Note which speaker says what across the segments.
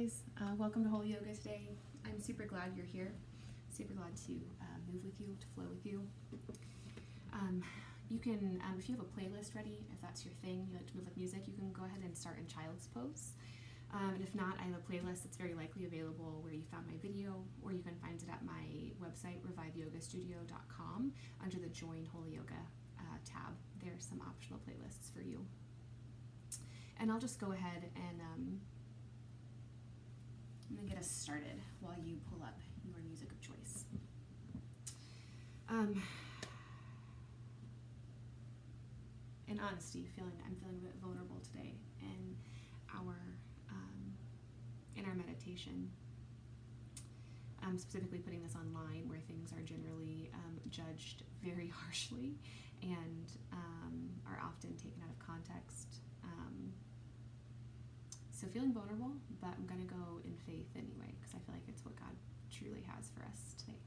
Speaker 1: guys, welcome to Holy Yoga today. I'm super glad you're here, super glad to move with you, to flow with you. You can, if you have a playlist ready, if that's your thing, you like to move with music, you can go ahead and start in child's pose. And if not, I have a playlist that's very likely available where you found my video, or you can find it at my website, reviveyogastudio.com, under the Join Holy Yoga tab. There's some optional playlists for you. And I'll just go ahead and I'm going to get us started while you pull up your music of choice. In honesty, I'm feeling a bit vulnerable today in our meditation. Specifically putting this online where things are generally judged very harshly and are often taken out of context. So feeling vulnerable, but I'm going to go in faith anyway, because I feel like it's what God truly has for us today.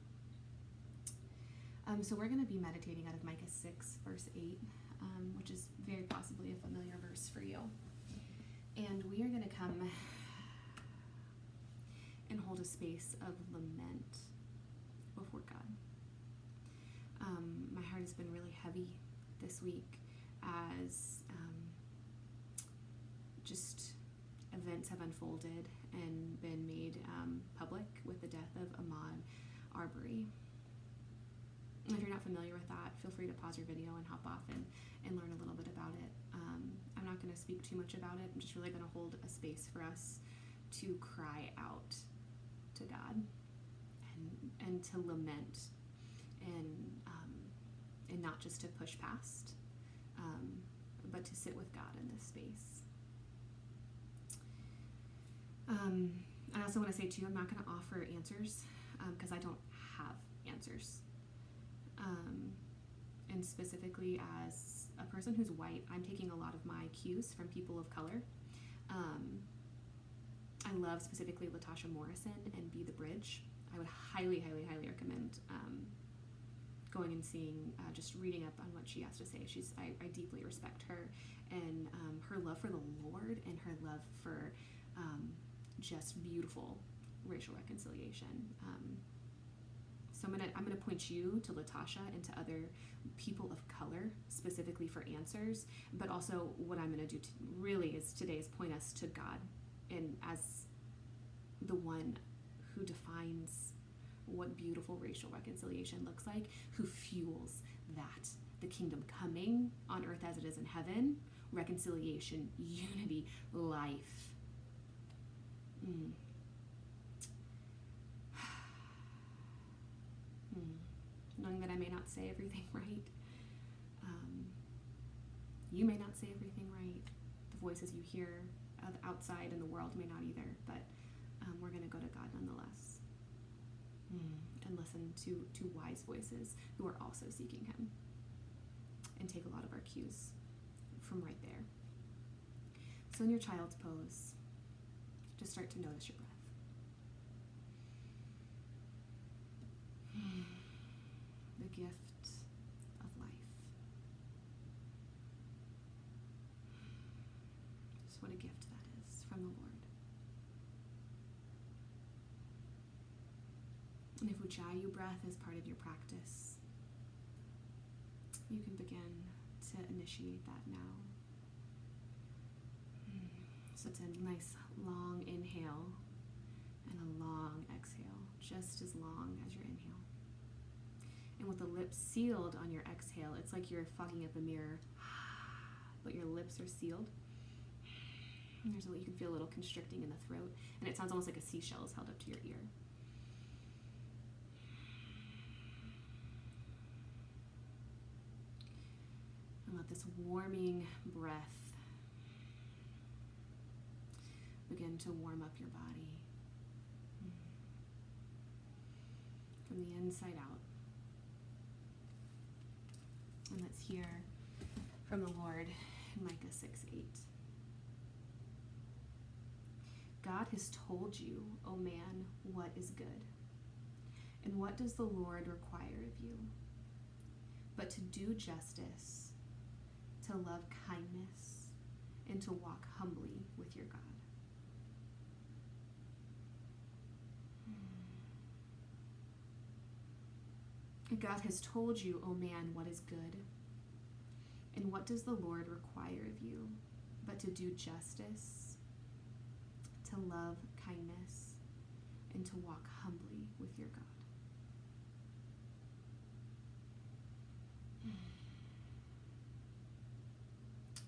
Speaker 1: So we're going to be meditating out of Micah 6, verse 8, which is very possibly a familiar verse for you. And we are going to come and hold a space of lament before God. My heart has been really heavy this week as just events have unfolded and been made public with the death of Ahmaud Arbery. If you're not familiar with that, feel free to pause your video and hop off and learn a little bit about it. I'm not going to speak too much about it. I'm just really going to hold a space for us to cry out to God and to lament and not just to push past, but to sit with God in this space. I also want to say too, I'm not going to offer answers because I don't have answers. And specifically as a person who's white, I'm taking a lot of my cues from people of color. I love specifically Latasha Morrison and Be the Bridge. I would highly, highly, highly recommend going and seeing, just reading up on what she has to say. I deeply respect her and her love for the Lord and her love for just beautiful racial reconciliation. So I'm gonna point you to Latasha and to other people of color specifically for answers, but also what I'm gonna do really is today is point us to God and as the one who defines what beautiful racial reconciliation looks like, who fuels that, the kingdom coming on earth as it is in heaven, reconciliation, unity, life. Knowing that I may not say everything right. You may not say everything right. The voices you hear outside in the world may not either, but we're going to go to God nonetheless. And listen to wise voices who are also seeking Him. And take a lot of our cues from right there. So in your child's pose, just start to notice your breath. The gift of life. Just what a gift that is from the Lord. And if Ujjayi breath is part of your practice, you can begin to initiate that now. So it's a nice long inhale and a long exhale, just as long as your inhale. And with the lips sealed on your exhale, it's like you're fogging up a mirror, but your lips are sealed. And you can feel a little constricting in the throat, and it sounds almost like a seashell is held up to your ear. And let this warming breath begin to warm up your body from the inside out. And let's hear from the Lord in Micah 6:8. God has told you, O man, what is good. And what does the Lord require of you? But to do justice, to love kindness, and to walk humbly with your God. God has told you, O man, what is good. And what does the Lord require of you but to do justice, to love kindness, and to walk humbly with your God?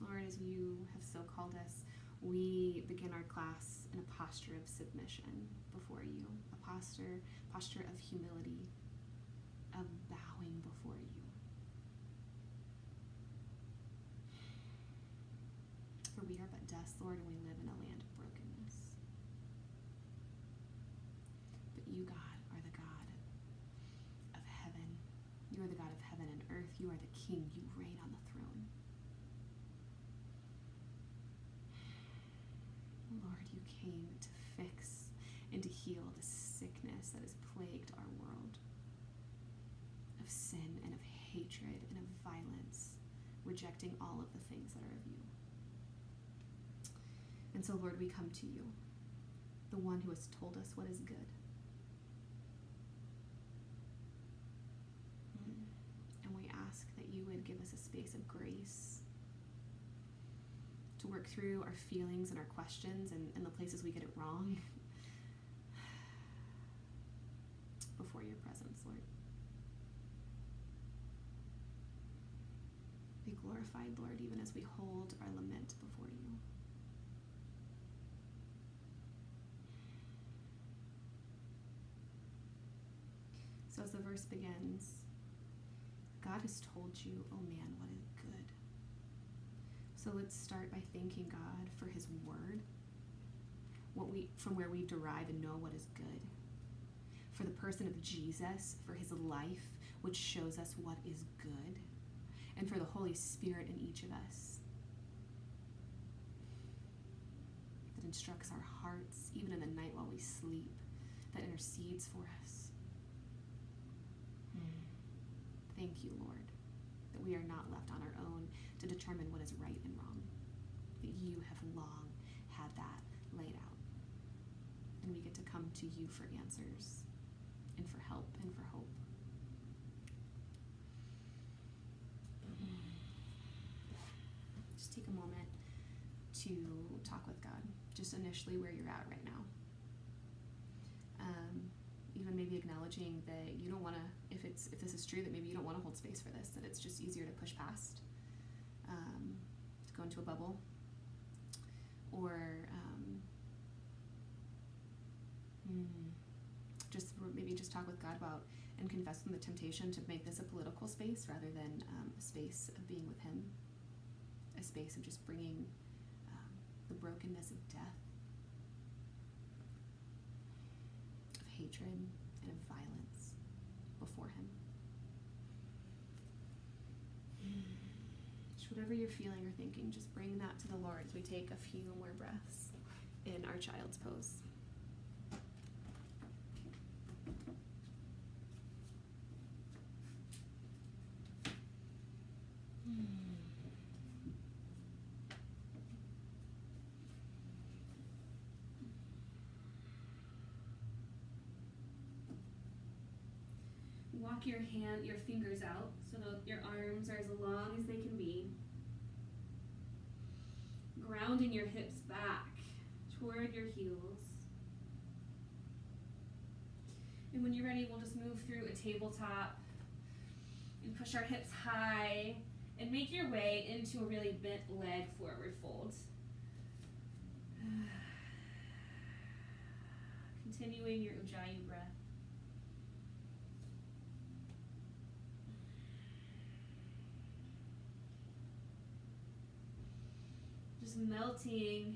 Speaker 1: Lord, as you have so called us, we begin our class in a posture of submission before you, a posture of humility, of bowing before you. For we are but dust, Lord, and we live in a land of brokenness. But you, God, are the God of heaven. You are the God of heaven and earth. You are the King. You reign on the throne. Lord, you came to fix and to heal the sickness that has plagued our world, of sin and of hatred and of violence, rejecting all of the things that are of you. And so, Lord, we come to you, the one who has told us what is good. And we ask that you would give us a space of grace to work through our feelings and our questions and the places we get it wrong before your presence, Lord. Be glorified, Lord, even as we hold our lament before you. So as the verse begins, God has told you, oh man, what is good. So let's start by thanking God for his word, from where we derive and know what is good. For the person of Jesus, for his life, which shows us what is good. And for the Holy Spirit in each of us, that instructs our hearts, even in the night while we sleep, that intercedes for us. Thank you, Lord, that we are not left on our own to determine what is right and wrong, that you have long had that laid out. And we get to come to you for answers and for help and for hope. Just take a moment to talk with God, just initially where you're at right now. Even maybe acknowledging that you don't want to, if this is true, that maybe you don't want to hold space for this, that it's just easier to push past, to go into a bubble, or just talk with God about and confess with him the temptation to make this a political space rather than a space of being with him, a space of just bringing the brokenness of death, of hatred, and of violence before him. Just whatever you're feeling or thinking, just bring that to the Lord as we take a few more breaths in our child's pose. Walk your fingers out so that your arms are as long as they can be. Grounding your hips back toward your heels. And when you're ready, we'll just move through a tabletop and push our hips high and make your way into a really bent leg forward fold. Continuing your Ujjayi breath. Just melting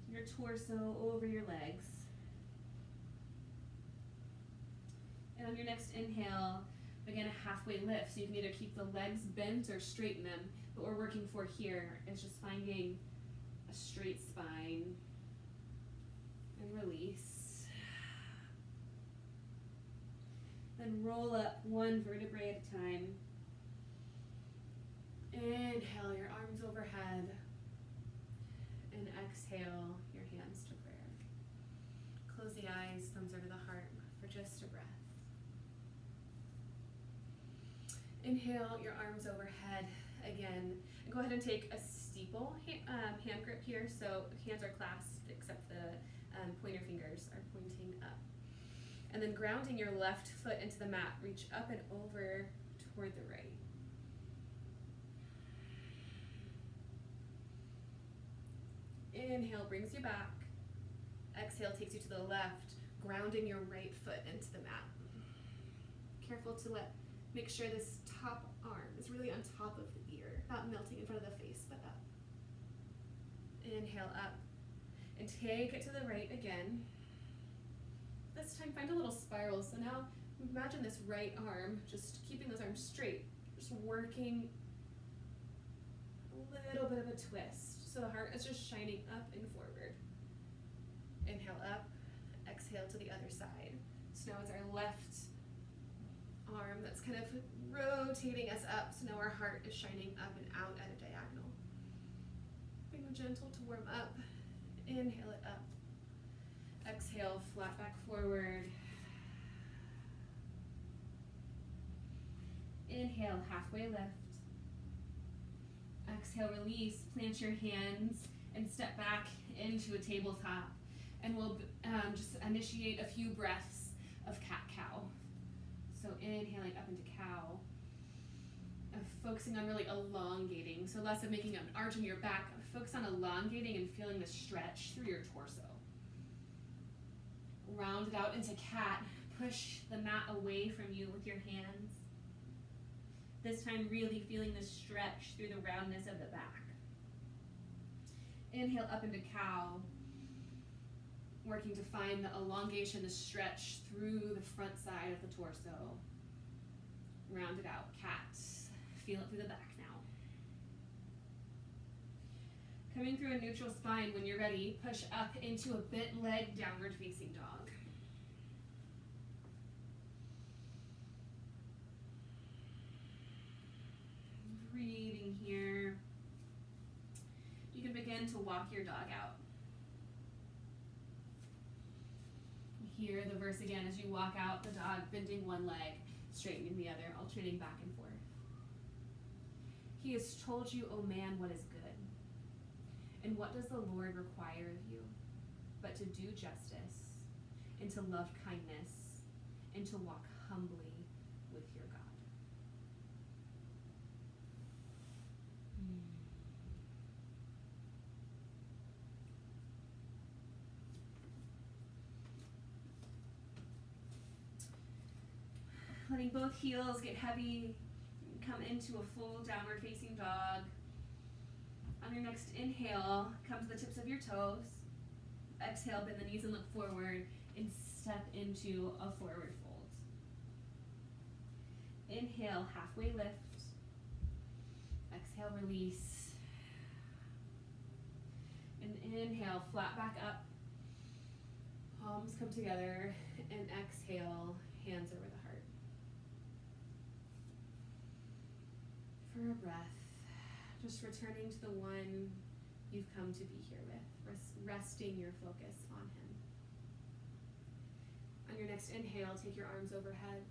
Speaker 1: your torso over your legs. And on your next inhale, begin a halfway lift. So you can either keep the legs bent or straighten them. What we're working for here is just finding a straight spine and release. Then roll up one vertebrae at a time. Inhale your arms overhead. And exhale your hands to prayer. Close the eyes, thumbs over the heart for just a breath. Inhale your arms overhead again. And go ahead and take a steeple hand grip here. So hands are clasped except the pointer fingers are pointing up. And then grounding your left foot into the mat, reach up and over toward the right. Inhale brings you back. Exhale takes you to the left, grounding your right foot into the mat. Careful to make sure this top arm is really on top of the ear, not melting in front of the face, but up. Inhale up and take it to the right again. This time find a little spiral. So now imagine this right arm, just keeping those arms straight, just working a little bit of a twist. So the heart is just shining up and forward. Inhale up, exhale to the other side. So now it's our left arm that's kind of rotating us up. So now our heart is shining up and out at a diagonal. Being gentle to warm up. Inhale it up. Exhale, flat back forward. Inhale, halfway lift. Exhale, release, plant your hands and step back into a tabletop. And we'll just initiate a few breaths of cat-cow. So inhaling up into cow. Focusing on really elongating. So less of making an arch in your back. Focus on elongating and feeling the stretch through your torso. Round it out into cat. Push the mat away from you with your hands. This time really feeling the stretch through the roundness of the back. Inhale up into cow. Working to find the elongation, the stretch through the front side of the torso. Round it out, cat. Feel it through the back now. Coming through a neutral spine when you're ready, push up into a bent leg downward facing dog. Breathing here. You can begin to walk your dog out. Hear the verse again as you walk out, the dog bending one leg, straightening the other, alternating back and forth. He has told you, O man, what is good. And what does the Lord require of you? But to do justice, and to love kindness, and to walk humbly with your God. Letting both heels get heavy, come into a full downward facing dog. On your next inhale, come to the tips of your toes. Exhale, bend the knees and look forward, and step into a forward fold. Inhale, halfway lift. Exhale, release. And inhale, flat back up. Palms come together, and exhale, hands over the heart. For a breath, just returning to the one you've come to be here with, resting your focus on him. On your next inhale, take your arms overhead.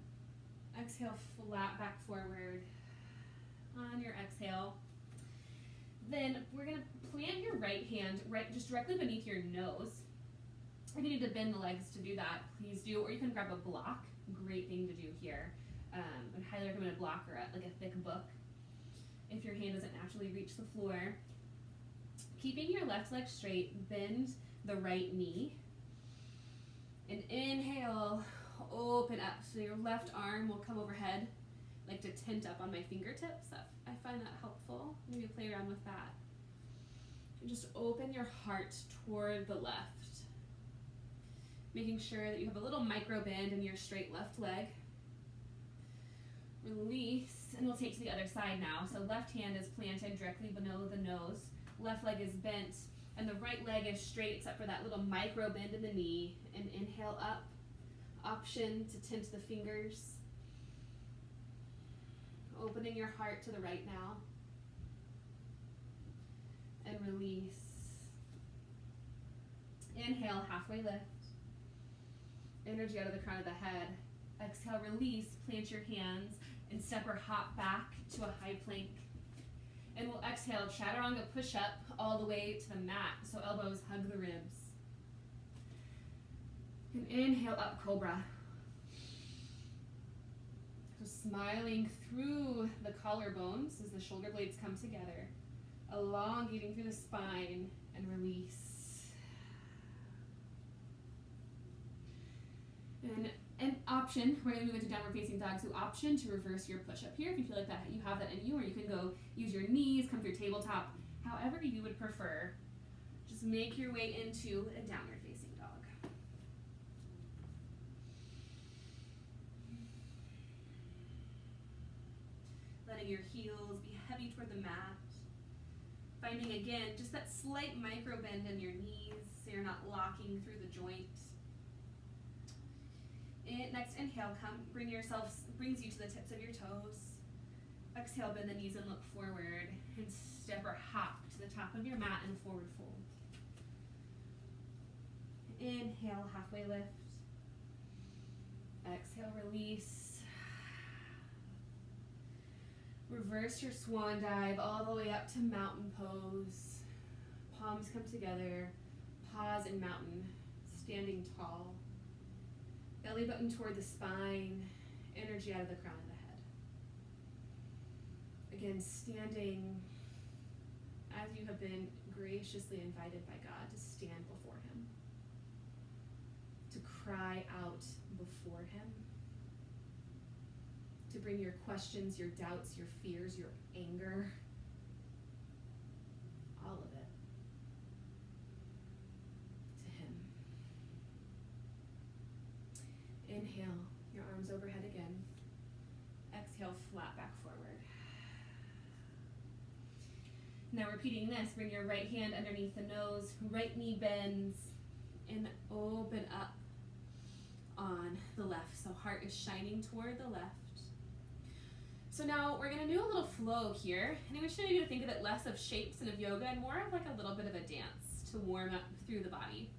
Speaker 1: Exhale, flat back forward. On your exhale, then we're going to plant your right hand just directly beneath your nose. If you need to bend the legs to do that, please do, or you can grab a block. Great thing to do here. I would highly recommend a block or like a thick book if your hand doesn't naturally reach the floor. Keeping your left leg straight, bend the right knee. And inhale, open up. So your left arm will come overhead. I like to tent up on my fingertips. I find that helpful. Maybe play around with that. And just open your heart toward the left. Making sure that you have a little micro bend in your straight left leg. Release, and we'll take to the other side now. So left hand is planted directly below the nose. Left leg is bent, and the right leg is straight except for that little micro bend in the knee. And inhale up. Option to tint the fingers. Opening your heart to the right now. And release. Inhale, halfway lift. Energy out of the crown of the head. Exhale, release, plant your hands, and step or hop back to a high plank. And we'll exhale, chaturanga push-up all the way to the mat, so elbows hug the ribs. And inhale, up cobra. So smiling through the collarbones as the shoulder blades come together, elongating through the spine, and release. And an option, we're going to move into downward facing dog, so option to reverse your push-up here if you feel like that you have that in you, or you can go use your knees, come through tabletop, however you would prefer. Just make your way into a downward facing dog. Letting your heels be heavy toward the mat. Finding again just that slight micro bend in your knees so you're not locking through the joint. Next inhale, brings you to the tips of your toes. Exhale, bend the knees and look forward, and step or hop to the top of your mat and forward fold. Inhale, halfway lift. Exhale, release. Reverse your swan dive all the way up to mountain pose. Palms come together. Pause in mountain, standing tall. Belly button toward the spine, energy out of the crown of the head. Again, standing as you have been graciously invited by God to stand before Him, to cry out before Him, to bring your questions, your doubts, your fears, your anger, all of it, to Him. Inhale, your arms overhead again. Exhale, flat back forward. Now repeating this, bring your right hand underneath the nose, right knee bends, and open up on the left. So heart is shining toward the left. So now we're going to do a little flow here, and I want you to think of it less of shapes and of yoga and more of like a little bit of a dance to warm up through the body.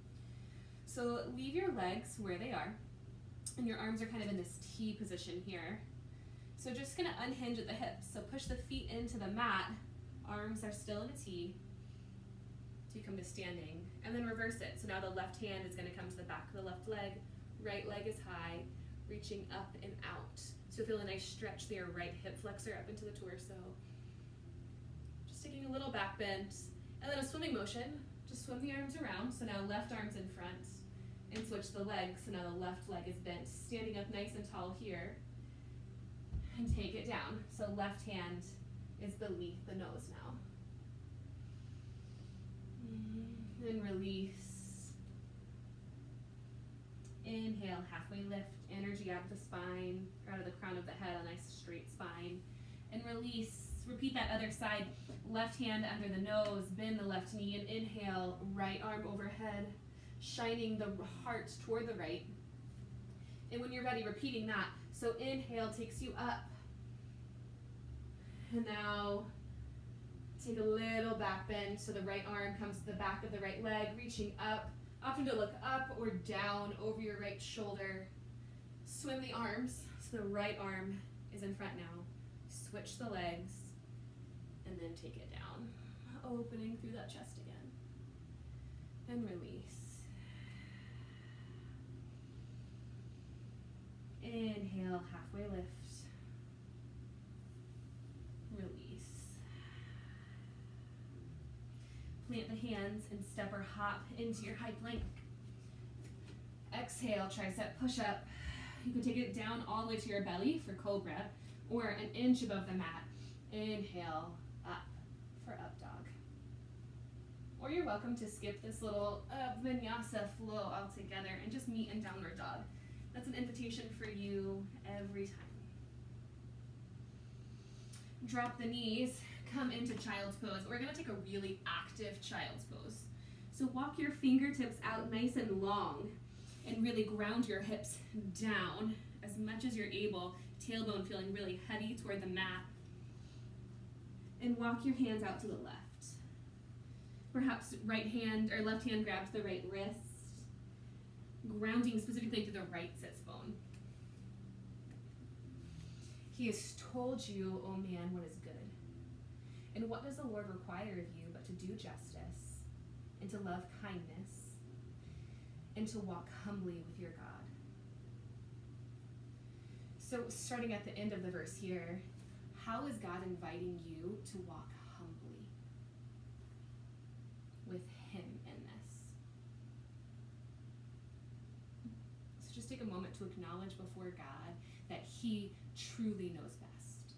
Speaker 1: So leave your legs where they are. And your arms are kind of in this T position here. So just going to unhinge at the hips. So push the feet into the mat. Arms are still in a T. So you come to standing. And then reverse it. So now the left hand is going to come to the back of the left leg. Right leg is high, reaching up and out. So feel a nice stretch there. Right hip flexor up into the torso. Just taking a little back bend. And then a swimming motion. Just swim the arms around. So now left arm's in front. And switch the legs, so now the left leg is bent, standing up nice and tall here, and take it down. So left hand is beneath the nose now. And release. Inhale, halfway lift, energy out of the spine, or out of the crown of the head, a nice straight spine. And release, repeat that other side, left hand under the nose, bend the left knee, and inhale, right arm overhead, shining the heart toward the right. And when you're ready, repeating that. So inhale takes you up. And now take a little back bend so the right arm comes to the back of the right leg, reaching up. Option to look up or down over your right shoulder. Swim the arms so the right arm is in front now. Switch the legs and then take it down. Opening through that chest again. And release. Inhale, halfway lift. Release. Plant the hands and step or hop into your high plank. Exhale, tricep push up. You can take it down all the way to your belly for cobra, or an inch above the mat. Inhale, up for up dog. Or you're welcome to skip this little vinyasa flow altogether and just meet in downward dog. That's an invitation for you every time. Drop the knees, come into child's pose. We're gonna take a really active child's pose. So walk your fingertips out nice and long and really ground your hips down as much as you're able. Tailbone feeling really heavy toward the mat. And walk your hands out to the left. Perhaps right hand or left hand grabs the right wrist. Grounding specifically to the right sits bone. He has told you, O man, what is good. And what does the Lord require of you but to do justice, and to love kindness, and to walk humbly with your God? So starting at the end of the verse here, how is God inviting you to walk humbly with him in this? So just take a moment to acknowledge before God that he truly knows best.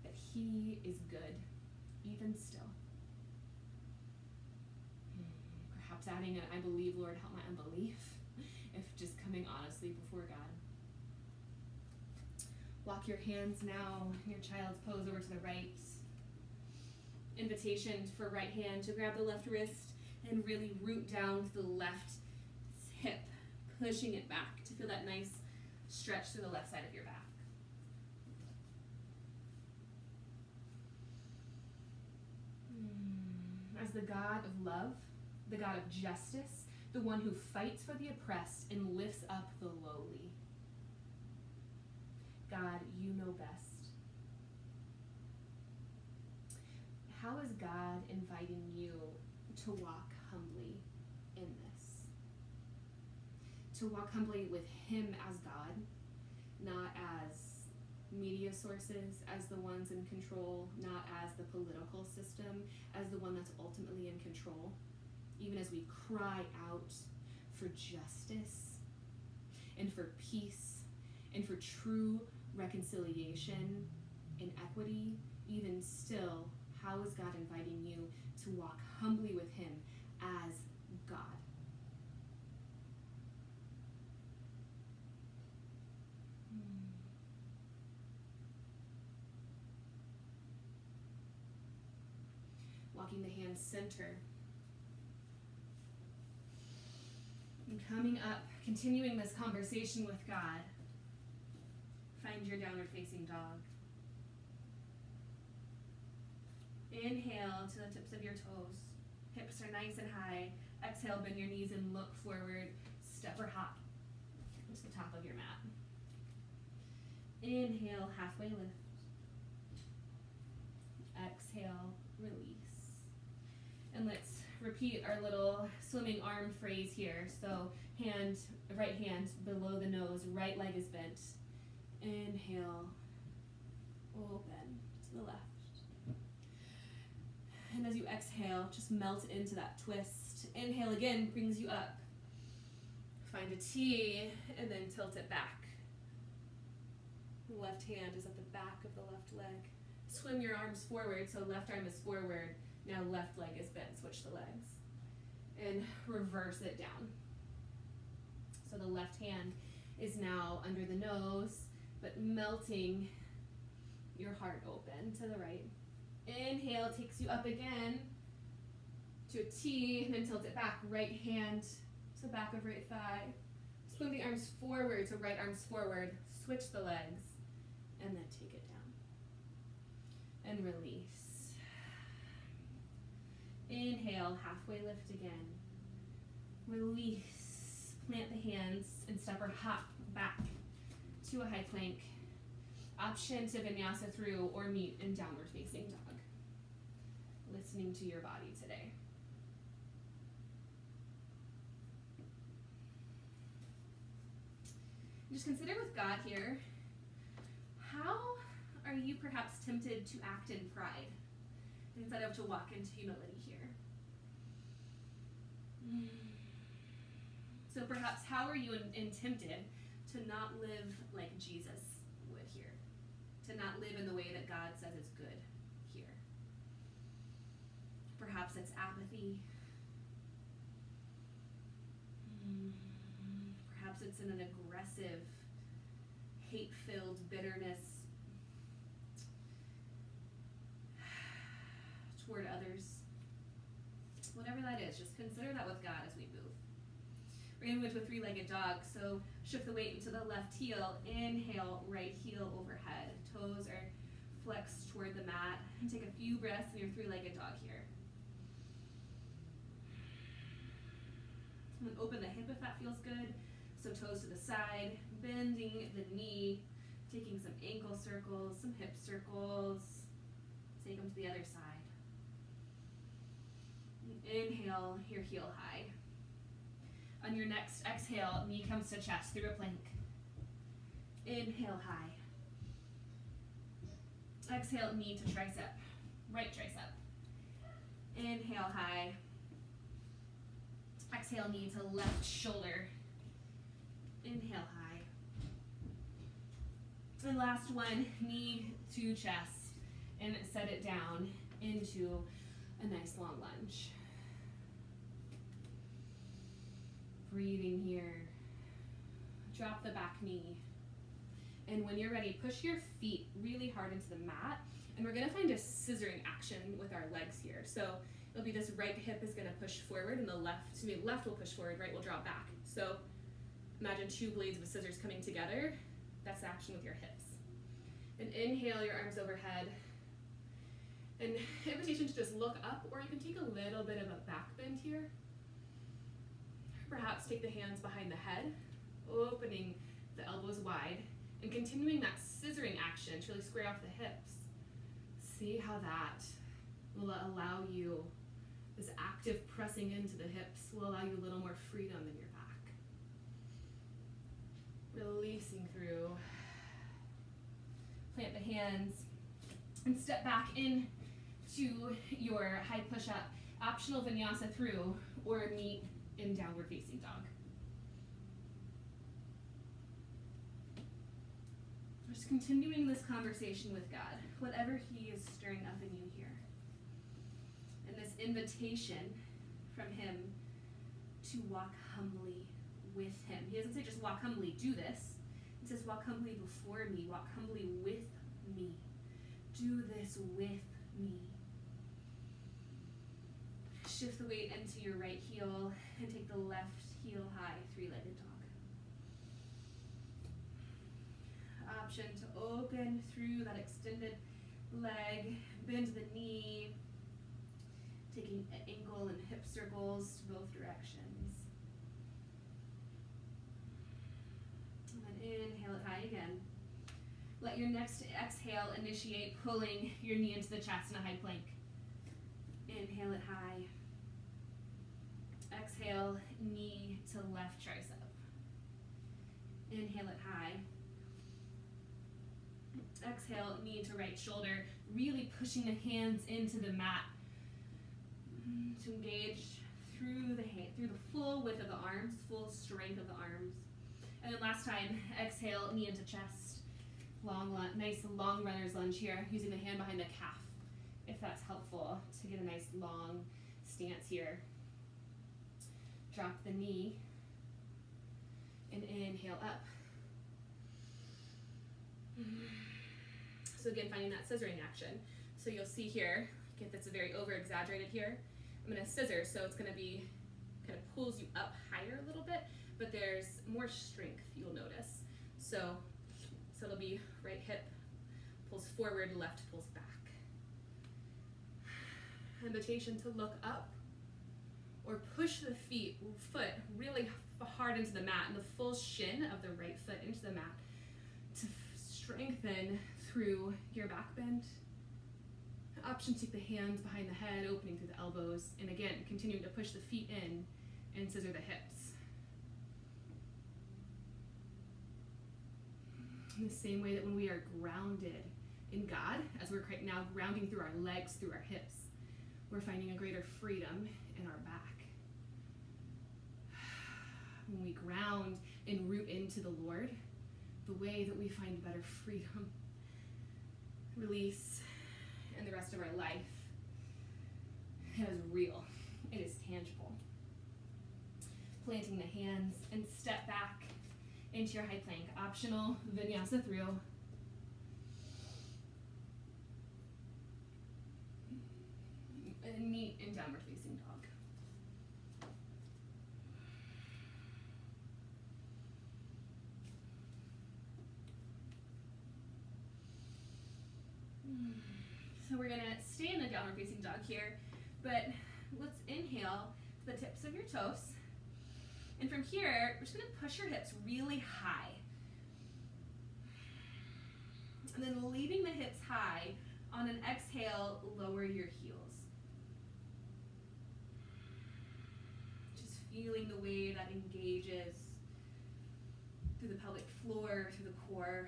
Speaker 1: That he is good, even still. Perhaps adding an I believe, Lord, help my unbelief, if just coming honestly before God. Walk your hands now in your child's pose over to the right. Invitation for right hand to grab the left wrist and really root down to the left hip, pushing it back to feel that nice stretch through the left side of your back. As the God of love, the God of justice, the one who fights for the oppressed and lifts up the lowly. God, you know best. How is God inviting you to walk humbly in this? To walk humbly with him as God, not as media sources, as the ones in control, not as the political system, as the one that's ultimately in control. Even as we cry out for justice and for peace and for true reconciliation and equity, even still, how is God inviting you to walk humbly with him as God? Walking the hands center. And coming up, continuing this conversation with God, find your downward facing dog. Inhale to the tips of your toes. Hips are nice and high. Exhale, bend your knees and look forward. Step or hop to the top of your mat. Inhale, halfway lift. Exhale, release. And let's repeat our little swimming arm phrase here. So right hand below the nose, right leg is bent. Inhale, open to the left. And as you exhale, just melt into that twist. Inhale again, brings you up. Find a T, and then tilt it back. Left hand is at the back of the left leg. Swim your arms forward, so left arm is forward. Now left leg is bent, switch the legs. And reverse it down. So the left hand is now under the nose, but melting your heart open to the right. Inhale takes you up again to a T, and then tilt it back. Right hand to the back of right thigh. Swing the arms forward, so right arm's forward. Switch the legs, and then take it down. And release. Inhale, halfway lift again. Release. Plant the hands and step or hop back to a high plank. Option to vinyasa through or meet in downward facing dog. Listening to your body today. Just consider with God here, how are you perhaps tempted to act in pride instead of to walk into humility here? So perhaps how are you tempted to not live like Jesus would here? To not live in the way that God says is good here? Perhaps it's apathy. Perhaps it's an aggressive, hate-filled bitterness toward others. Whatever that is, just consider that with God as we move. We're going to move to a three-legged dog, so shift the weight into the left heel. Inhale, right heel overhead. Toes are flexed toward the mat. And take a few breaths in your three-legged dog here. And then open the hip if that feels good. So toes to the side, bending the knee, Taking some ankle circles, some hip circles. Take them to the other side. Inhale, your heel high. On your next exhale, knee comes to chest through a plank. Inhale high. Exhale, knee to tricep, right tricep. Inhale high. Exhale, knee to left shoulder. Inhale high. And last one, knee to chest, and set it down into a nice long lunge. Breathing here. Drop the back knee. And when you're ready, push your feet really hard into the mat. And we're gonna find a scissoring action with our legs here. So it'll be this right hip is gonna push forward and the left will push forward, right will drop back. So imagine two blades of scissors coming together. That's the action with your hips. And inhale your arms overhead. An invitation to just look up, or you can take a little bit of a back bend here. Perhaps take the hands behind the head, opening the elbows wide, and continuing that scissoring action to really square off the hips. See how that will allow you, this active pressing into the hips will allow you a little more freedom in your back. Releasing through. Plant the hands and step back in to your high push-up. Optional vinyasa through, or meet in downward facing dog. Just continuing this conversation with God, whatever He is stirring up in you here. And this invitation from Him to walk humbly with Him. He doesn't say just walk humbly, do this. He says walk humbly before me, walk humbly with me. Do this with me. Shift the weight into your right heel and take the left heel high, three-legged dog. Option to open through that extended leg, bend the knee, taking ankle and hip circles to both directions. And then inhale it high again. Let your next exhale initiate pulling your knee into the chest in a high plank. Inhale it high. Exhale, knee to left tricep. Inhale it high. Exhale, knee to right shoulder. Really pushing the hands into the mat to engage through the full width of the arms, full strength of the arms. And then last time, exhale, knee into chest. Nice long runner's lunge here, using the hand behind the calf, if that's helpful, to get a nice long stance here. Drop the knee and inhale up. So again, finding that scissoring action. So you'll see here, get that's very over exaggerated here. I'm gonna scissor, so it's gonna be, kind of pulls you up higher a little bit, but there's more strength, you'll notice. So it'll be right hip pulls forward, left pulls back. Invitation to look up, or push the foot really hard into the mat and the full shin of the right foot into the mat to strengthen through your back bend. Option to take the hands behind the head, opening through the elbows, and again, continuing to push the feet in and scissor the hips. In the same way that when we are grounded in God, as we're now grounding through our legs, through our hips, we're finding a greater freedom in our back. When we ground and root into the Lord, the way that we find better freedom, release, and the rest of our life, it is real. It is tangible. Planting the hands and step back into your high plank. Optional vinyasa through. And meet in downward facing dog. So we're gonna stay in the downward facing dog here, but let's inhale to the tips of your toes. And from here, we're just gonna push your hips really high. And then leaving the hips high, on an exhale, lower your heels. Just feeling the way that engages through the pelvic floor, through the core.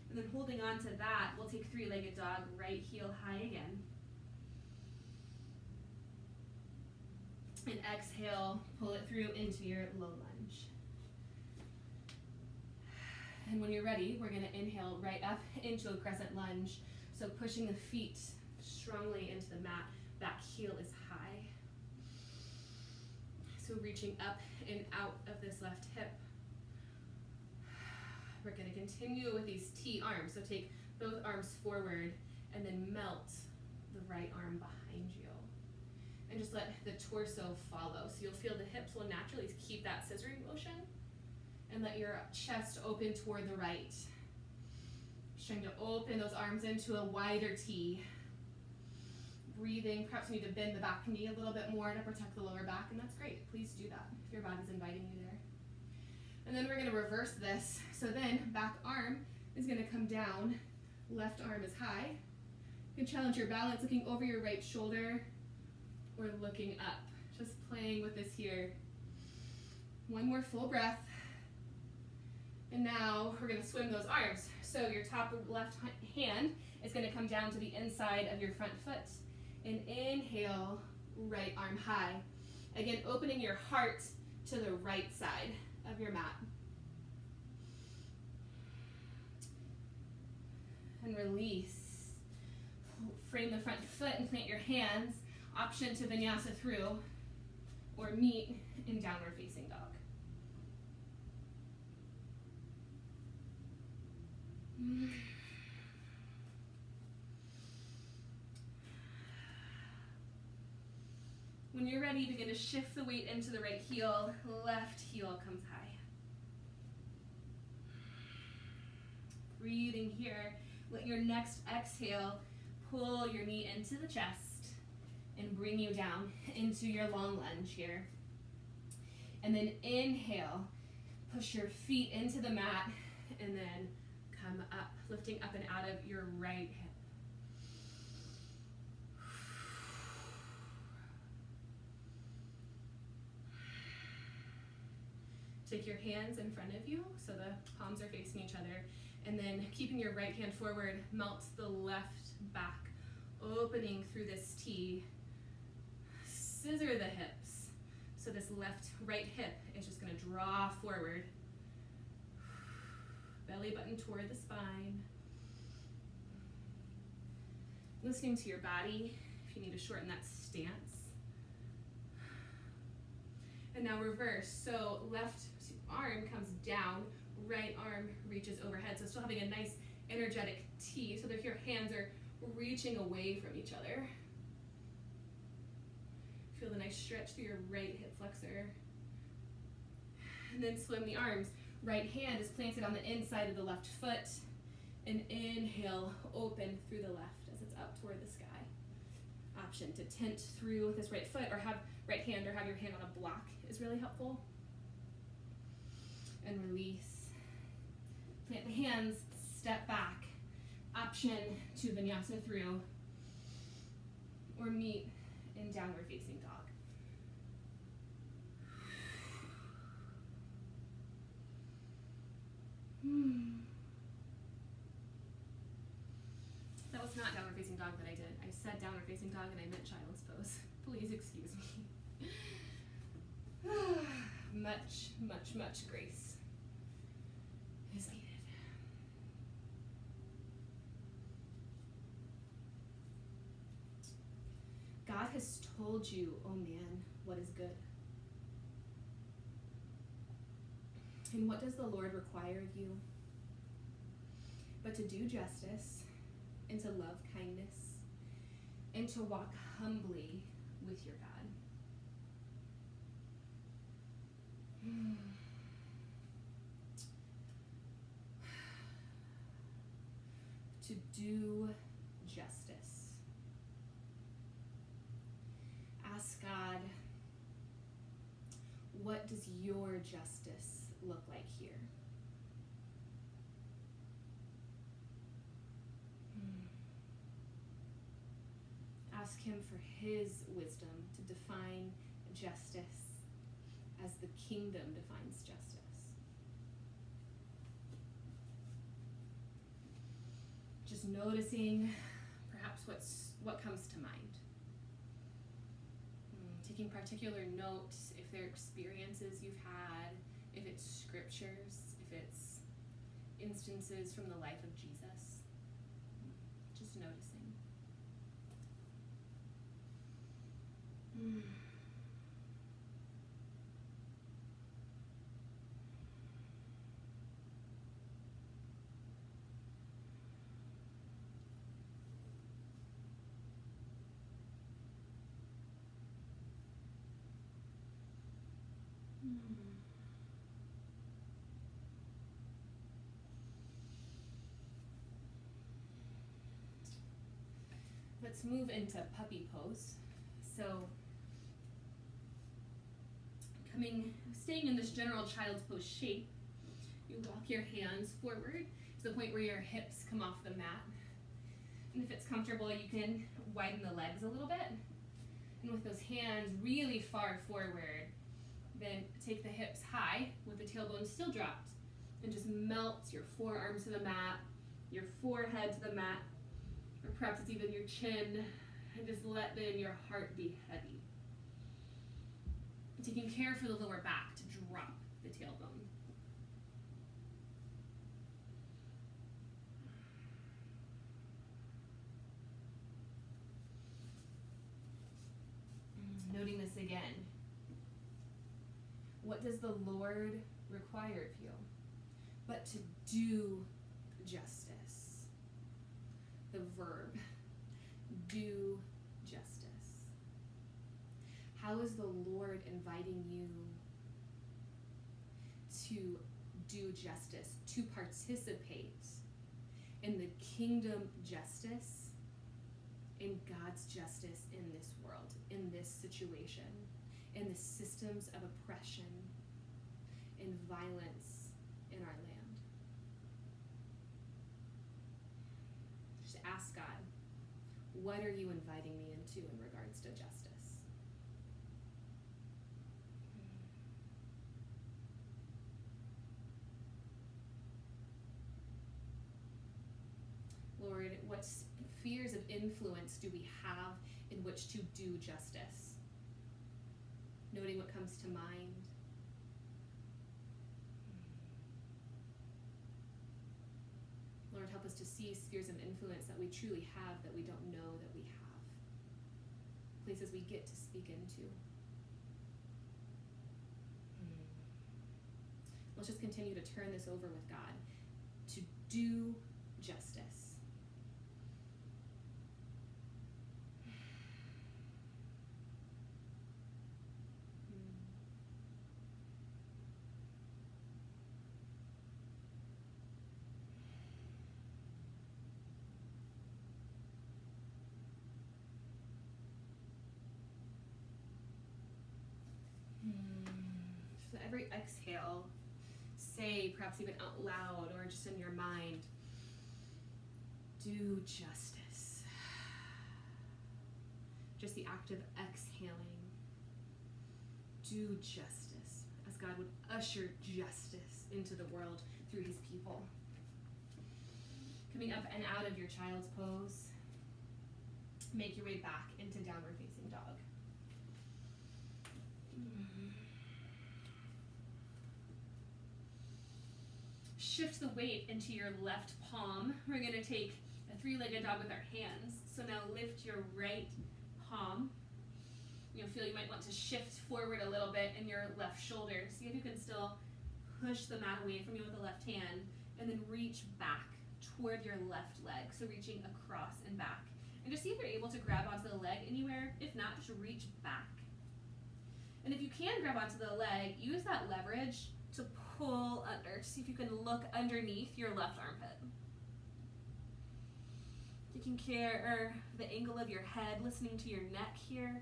Speaker 1: And then holding on to that, we'll take three-legged dog, right heel high again. And exhale, pull it through into your low lunge. And when you're ready, we're gonna inhale right up into a crescent lunge. So pushing the feet strongly into the mat, back heel is high. So reaching up and out of this left hip. We're gonna continue with these T arms. So take both arms forward and then melt the right arm behind you. And just let the torso follow. So you'll feel the hips will naturally keep that scissoring motion. And let your chest open toward the right. Just trying to open those arms into a wider T. Breathing, perhaps you need to bend the back knee a little bit more to protect the lower back, and that's great. Please do that if your body's inviting you there. And then we're gonna reverse this. So then back arm is gonna come down, left arm is high. You can challenge your balance, looking over your right shoulder or looking up. Just playing with this here. One more full breath. And now we're gonna swim those arms. So your top left hand is gonna come down to the inside of your front foot. And inhale, right arm high. Again, opening your heart to the right side of your mat. And release. Frame the front foot and plant your hands. Option to vinyasa through or meet in downward facing dog. When you're ready, begin to shift the weight into the right heel. Left heel comes high. Breathing here. Let your next exhale pull your knee into the chest and bring you down into your long lunge here. And then inhale, push your feet into the mat and then come up, lifting up and out of your right hip. Take your hands in front of you so the palms are facing each other, and then keeping your right hand forward, melt the left back, opening through this T. Scissor the hips. So this right hip is just gonna draw forward. Belly button toward the spine. Listening to your body if you need to shorten that stance. And now reverse. So left arm comes down, right arm reaches overhead. So still having a nice energetic T so that your hands are reaching away from each other. Feel the nice stretch through your right hip flexor. And then swim the arms. Right hand is planted on the inside of the left foot. And inhale, open through the left as it's up toward the sky. Option to tent through this right foot or have right hand or have your hand on a block is really helpful. And release. Plant the hands, step back. Option to vinyasa through or meet in downward facing dog. That was not downward facing dog that I did. I said downward facing dog and I meant child's pose. Please excuse me. Much, much, much grace is needed. God has told you, oh man, what is good. And what does the Lord require of you? But to do justice, and to love kindness, and to walk humbly with your God. To do justice. Ask God, what does your justice look like here? ask him for his wisdom to define justice as the kingdom defines justice. Just noticing perhaps what comes to mind. Taking particular notes if they're experiences you've had, if it's scriptures, if it's instances from the life of Jesus. Just noticing. Let's move into puppy pose. So, staying in this general child's pose shape, you walk your hands forward to the point where your hips come off the mat. And if it's comfortable, you can widen the legs a little bit. And with those hands really far forward, then take the hips high with the tailbone still dropped and just melt your forearms to the mat, your forehead to the mat, or perhaps it's even your chin, and just let then your heart be heavy. Taking care for the lower back to drop the tailbone. Noting this again. What does the Lord require of you? But to do justice. The verb, do justice. How is the Lord inviting you to do justice, to participate in the kingdom justice, in God's justice in this world, in this situation, in the systems of oppression, in violence in our land? Just ask God, what are you inviting me into in regards to justice? Lord, what spheres of influence do we have in which to do justice? Noting what comes to mind. Lord, help us to see spheres of influence that we truly have, that we don't know that we have. Places we get to speak into. Let's just continue to turn this over with God. To do justice. So every exhale, say, perhaps even out loud or just in your mind, do justice. Just the act of exhaling. Do justice, as God would usher justice into the world through his people. Coming up and out of your child's pose, make your way back into downward facing dog. Shift the weight into your left palm. We're going to take a three-legged dog with our hands. So now lift your right palm. You'll feel you might want to shift forward a little bit in your left shoulder. See if you can still push the mat away from you with the left hand, and then reach back toward your left leg. So reaching across and back. And just see if you're able to grab onto the leg anywhere. If not, just reach back. And if you can grab onto the leg, use that leverage to pull under. See if you can look underneath your left armpit. Taking care of the angle of your head, listening to your neck here.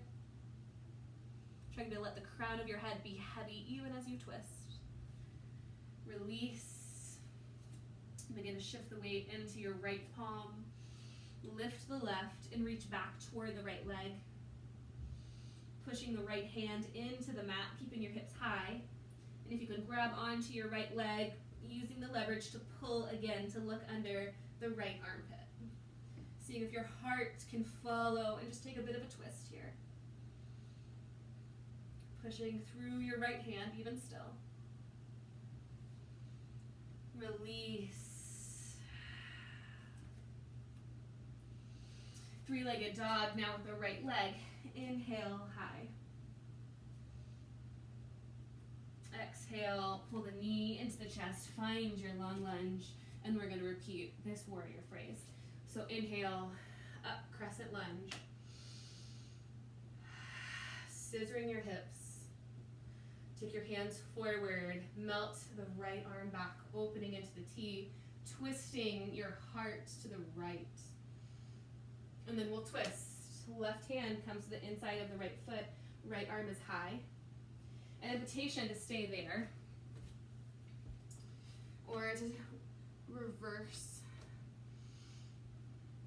Speaker 1: Trying to let the crown of your head be heavy even as you twist. Release. Begin to shift the weight into your right palm. Lift the left and reach back toward the right leg. Pushing the right hand into the mat, keeping your hips high. And if you can grab onto your right leg, using the leverage to pull again to look under the right armpit. Seeing if your heart can follow and just take a bit of a twist here. Pushing through your right hand, even still. Release. Three-legged dog now with the right leg. Inhale, high. Exhale, pull the knee into the chest, find your long lunge, and we're going to repeat this warrior phrase. So inhale, up, crescent lunge. Scissoring your hips. Take your hands forward, melt the right arm back, opening into the T, twisting your heart to the right. And then we'll twist. Left hand comes to the inside of the right foot, right arm is high. An invitation to stay there. Or to reverse.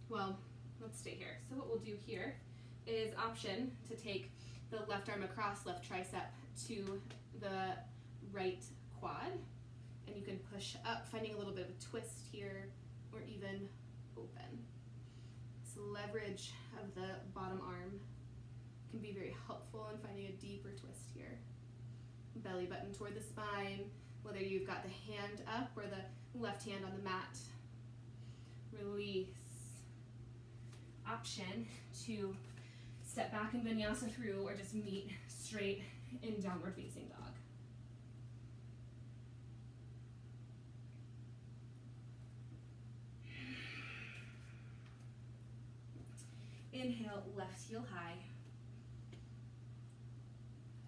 Speaker 1: Well, let's stay here. So what we'll do here is option to take the left arm across, left tricep to the right quad. And you can push up, finding a little bit of a twist here, or even open. This leverage of the bottom arm can be very helpful in finding a deeper twist here. Belly button toward the spine, whether you've got the hand up or the left hand on the mat. Release. Option to step back in vinyasa through or just meet straight in downward facing dog. Inhale, left heel high.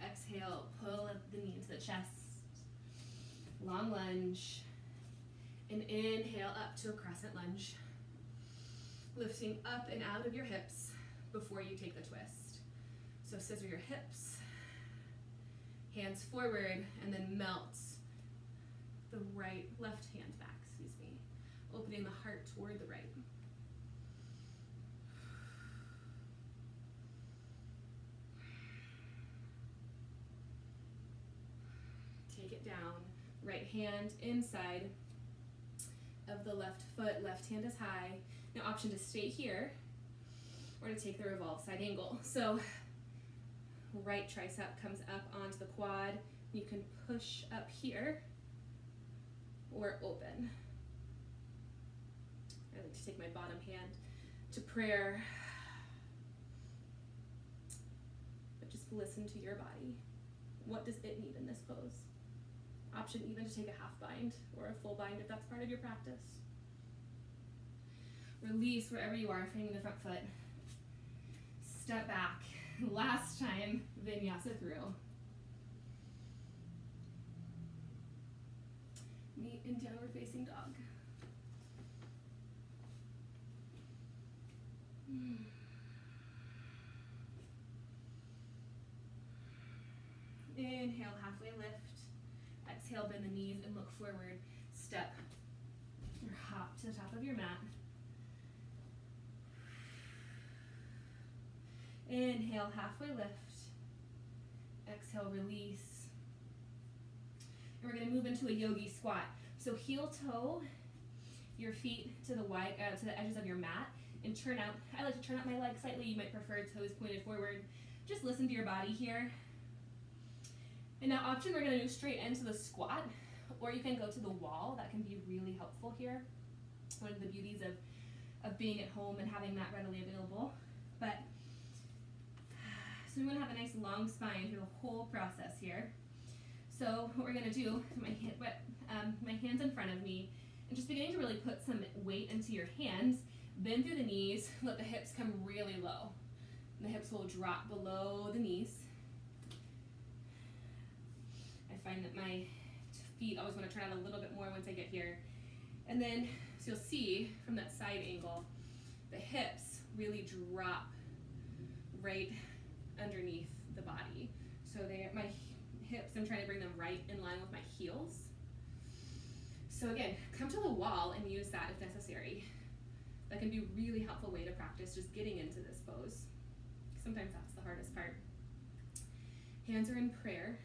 Speaker 1: Exhale, pull the knee into the chest. Long lunge. And inhale up to a crescent lunge. Lifting up and out of your hips before you take the twist. So scissor your hips, hands forward, and then melt the left hand back, opening the heart toward the right. Take it down, right hand inside of the left foot, left hand is high. Now option to stay here or to take the revolve side angle. So right tricep comes up onto the quad. You can push up here or open. I like to take my bottom hand to prayer, but just listen to your body. What does it need in this pose? Option even to take a half bind or a full bind if that's part of your practice. Release wherever you are, finding the front foot. Step back. Last time, vinyasa through. Meet in downward facing dog. Inhale, halfway lift. Exhale, bend the knees and look forward. Step or hop to the top of your mat. Inhale, halfway lift. Exhale, release. And we're going to move into a yogi squat. So heel toe your feet to the edges of your mat and turn out. I like to turn out my legs slightly. You might prefer toes pointed forward. Just listen to your body here. And now option, we're going to do straight into the squat, or you can go to the wall. That can be really helpful here. One of the beauties of being at home and having that readily available. But so we want to have a nice long spine through the whole process here. So what we're going to do, my hands in front of me, and just beginning to really put some weight into your hands. Bend through the knees, let the hips come really low. And the hips will drop below the knees. I find that my feet always want to turn out a little bit more once I get here. And then, so you'll see from that side angle, the hips really drop right underneath the body. So my hips, I'm trying to bring them right in line with my heels. So again, come to the wall and use that if necessary. That can be a really helpful way to practice just getting into this pose. Sometimes that's the hardest part. Hands are in prayer.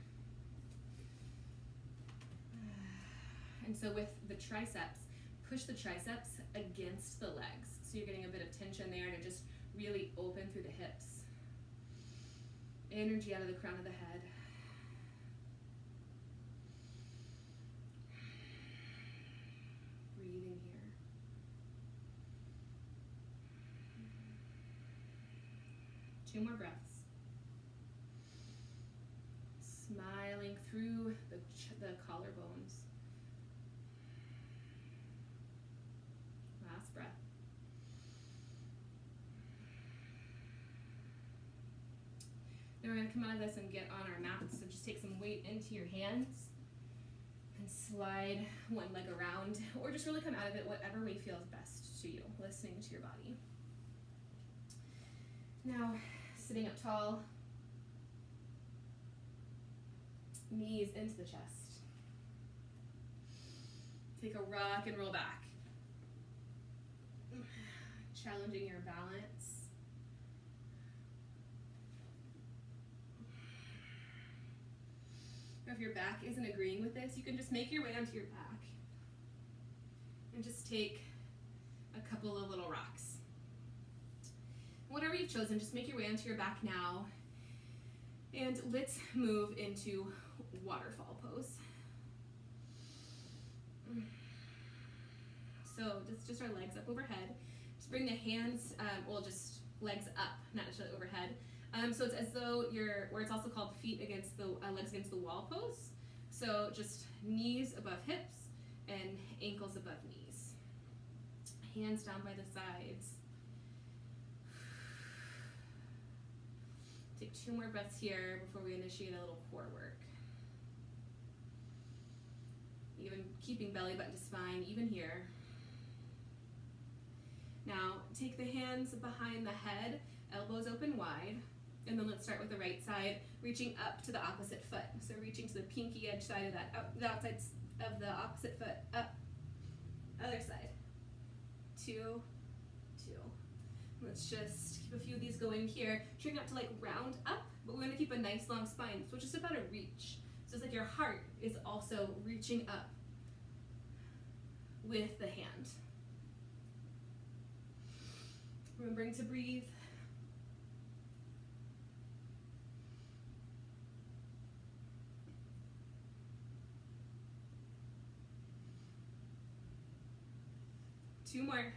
Speaker 1: And so with the triceps, push the triceps against the legs. So you're getting a bit of tension there to just really open through the hips. Energy out of the crown of the head. Breathing here. Two more breaths. Smiling through the collarbones. Last breath. Now we're going to come out of this and get on our mats. So just take some weight into your hands and slide one leg around, or just really come out of it whatever way feels best to you, listening to your body. Now, sitting up tall, knees into the chest. Take a rock and roll back. Challenging your balance. Or if your back isn't agreeing with this, you can just make your way onto your back and just take a couple of little rocks. Whatever you've chosen, just make your way onto your back now. And let's move into waterfall pose. So just our legs up overhead. Just bring the hands, just legs up, not necessarily overhead. So it's as though it's also called feet against the legs against the wall pose. So just knees above hips and ankles above knees. Hands down by the sides. Take 2 more breaths here before we initiate a little core work. Even keeping belly button to spine, even here. Now, take the hands behind the head, elbows open wide, and then let's start with the right side, reaching up to the opposite foot. So reaching to the pinky edge side of that, the outside of the opposite foot, up, other side. 2, 2. Let's just keep a few of these going here. Try not to round up, but we're gonna keep a nice long spine. So it's just about a reach. So it's like your heart is also reaching up with the hand. Remembering to breathe. Two more.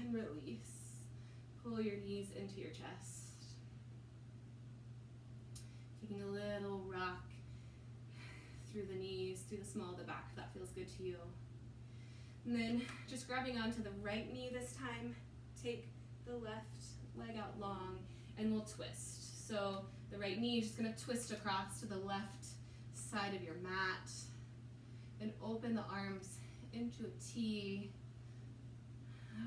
Speaker 1: And release. Pull your knees into your chest. Taking a little rock through the knees, through the small of the back, if that feels good to you. And then just grabbing onto the right knee this time, take the left leg out long, and we'll twist. So the right knee is just gonna twist across to the left side of your mat, and open the arms into a T,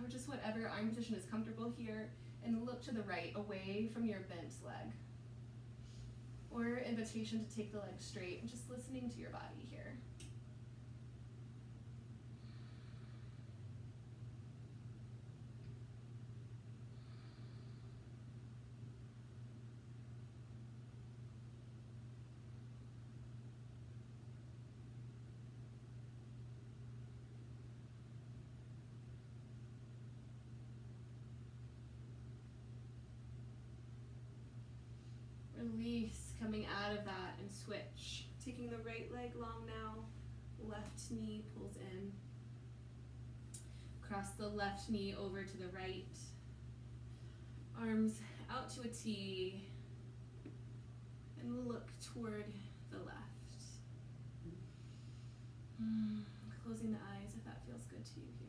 Speaker 1: or just whatever arm position is comfortable here, and look to the right, away from your bent leg. Or invitation to take the leg straight, and just listening to your body here. Release, coming out of that, and switch. Taking the right leg long now, left knee pulls in. Cross the left knee over to the right. Arms out to a T, and look toward the left. Closing the eyes if that feels good to you here.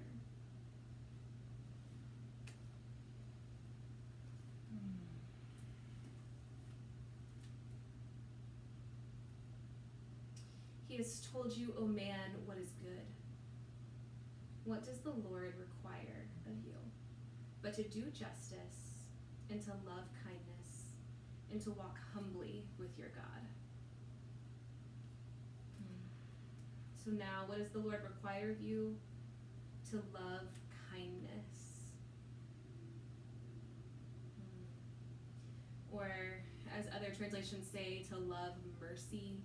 Speaker 1: He has told you, O man, what is good. What does the Lord require of you? But to do justice, and to love kindness, and to walk humbly with your God. So now, what does the Lord require of you? To love kindness. Or, as other translations say, to love mercy,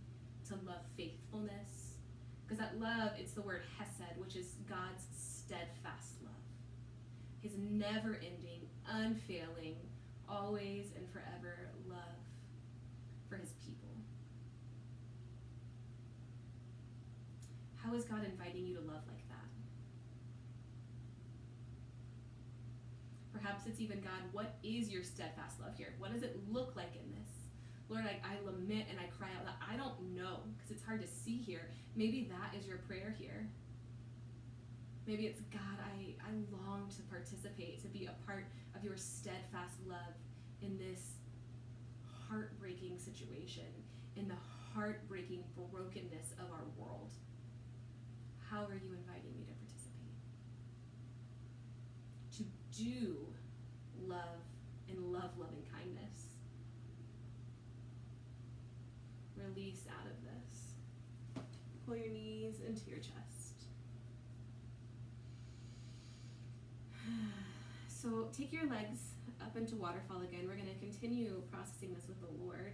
Speaker 1: to love faithfulness. Because that love, it's the word hesed, which is God's steadfast love. His never-ending, unfailing, always and forever love for his people. How is God inviting you to love like that? Perhaps it's even, God, what is your steadfast love here? What does it look like in this? Lord, I lament and I cry out loud. I don't know, because it's hard to see here. Maybe that is your prayer here. Maybe it's, God, I long to participate, to be a part of your steadfast love in this heartbreaking situation, in the heartbreaking brokenness of our world. How are you inviting me to participate? To do love and love loving kindness. Release out of this. Pull your knees into your chest. So take your legs up into waterfall again. We're going to continue processing this with the Lord.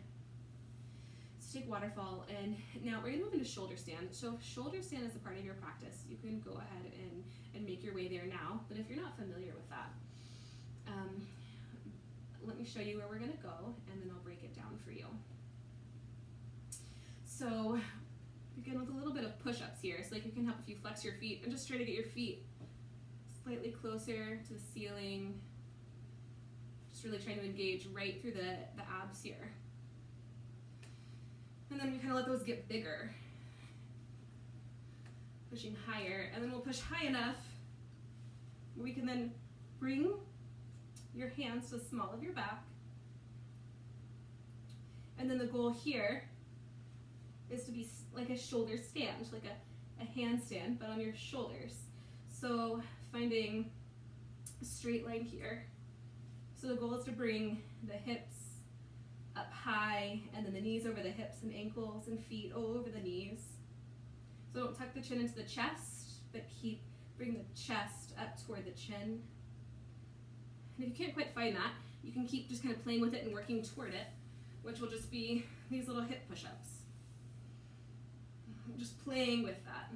Speaker 1: So take waterfall, and now we're going to move into shoulder stand. So if shoulder stand is a part of your practice, you can go ahead and make your way there now. But if you're not familiar with that, let me show you where we're going to go, and then I'll break it down for you. So begin with a little bit of push-ups here. So like you can help if you flex your feet and just try to get your feet slightly closer to the ceiling. Just really trying to engage right through the abs here. And then we kind of let those get bigger. Pushing higher, and then we'll push high enough where we can then bring your hands to the small of your back. And then the goal here is to be like a shoulder stand, like a handstand, but on your shoulders. So finding a straight line here. So the goal is to bring the hips up high, and then the knees over the hips and ankles and feet all over the knees. So don't tuck the chin into the chest, but bring the chest up toward the chin. And if you can't quite find that, you can keep just kind of playing with it and working toward it, which will just be these little hip push-ups. Just playing with that.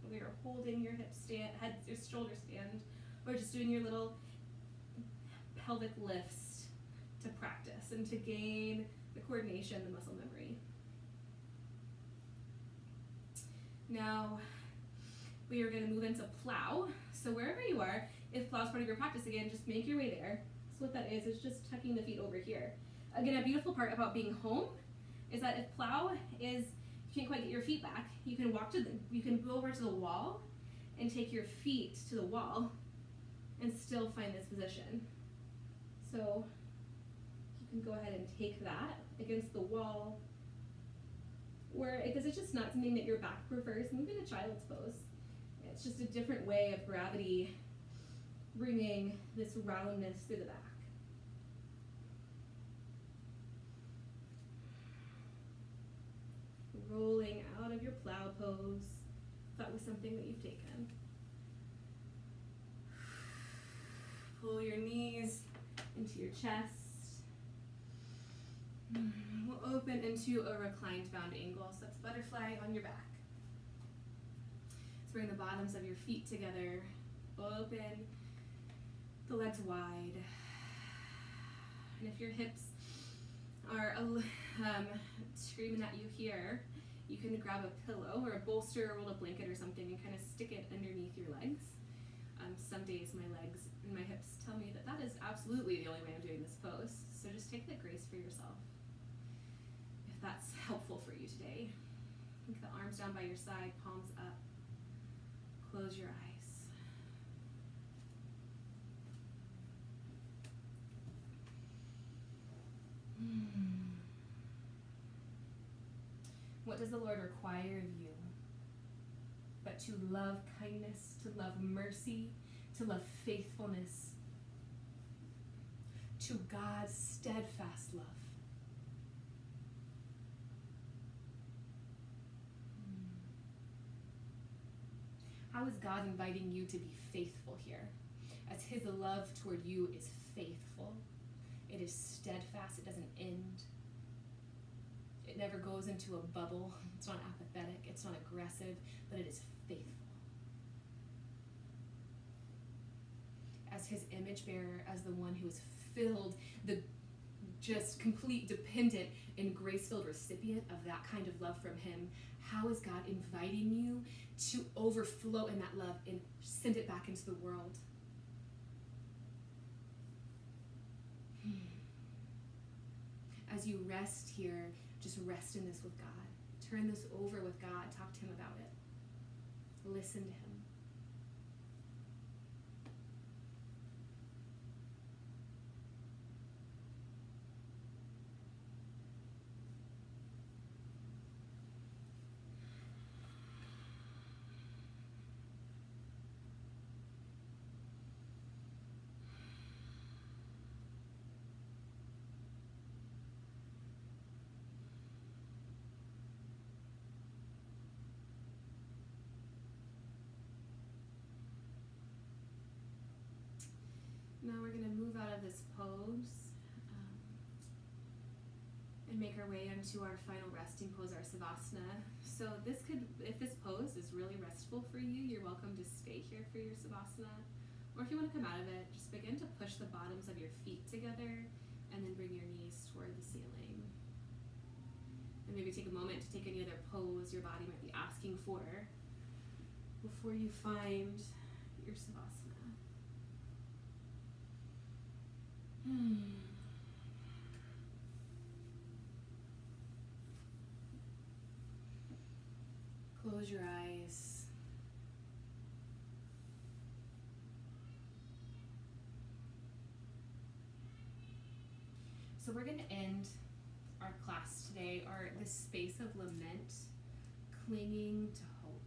Speaker 1: Whether you're holding your your shoulder stand, or just doing your little pelvic lifts to practice and to gain the coordination, the muscle memory. Now, we are going to move into plow. So wherever you are, if plow is part of your practice, again, just make your way there. So what that is just tucking the feet over here. Again, a beautiful part about being home is that if plow is, you can't quite get your feet back, you can you can go over to the wall and take your feet to the wall and still find this position. So you can go ahead and take that against the wall, or because it's just not something that your back prefers, move into child's pose. It's just a different way of gravity bringing this roundness through the back. Rolling out of your plow pose, if that was something that you've taken. Pull your knees into your chest. We'll open into a reclined bound angle, so that's butterfly on your back. Let's bring the bottoms of your feet together, open the legs wide. And if your hips are screaming at you here, you can grab a pillow or a bolster, or roll a blanket or something, and kind of stick it underneath your legs. Some days my legs and my hips tell me that that is absolutely the only way I'm doing this pose. So just take that grace for yourself, if that's helpful for you today. Think the arms down by your side, palms up. Close your eyes. What does the Lord require of you? But to love kindness, to love mercy, to love faithfulness, to God's steadfast love. How is God inviting you to be faithful here? As his love toward you is faithful. It is steadfast. It doesn't end. It never goes into a bubble. It's not apathetic. It's not aggressive, but it is faithful. As his image bearer, as the one who is filled, the just complete dependent and grace-filled recipient of that kind of love from him, how is God inviting you to overflow in that love and send it back into the world? As you rest here, just rest in this with God. Turn this over with God. Talk to him about it. Listen to him. Now we're going to move out of this pose and make our way into our final resting pose, our Savasana. So this could, if this pose is really restful for you, you're welcome to stay here for your Savasana. Or if you want to come out of it, just begin to push the bottoms of your feet together and then bring your knees toward the ceiling. And maybe take a moment to take any other pose your body might be asking for before you find your Savasana. Close your eyes. So we're going to end our class today, or this space of lament, clinging to hope.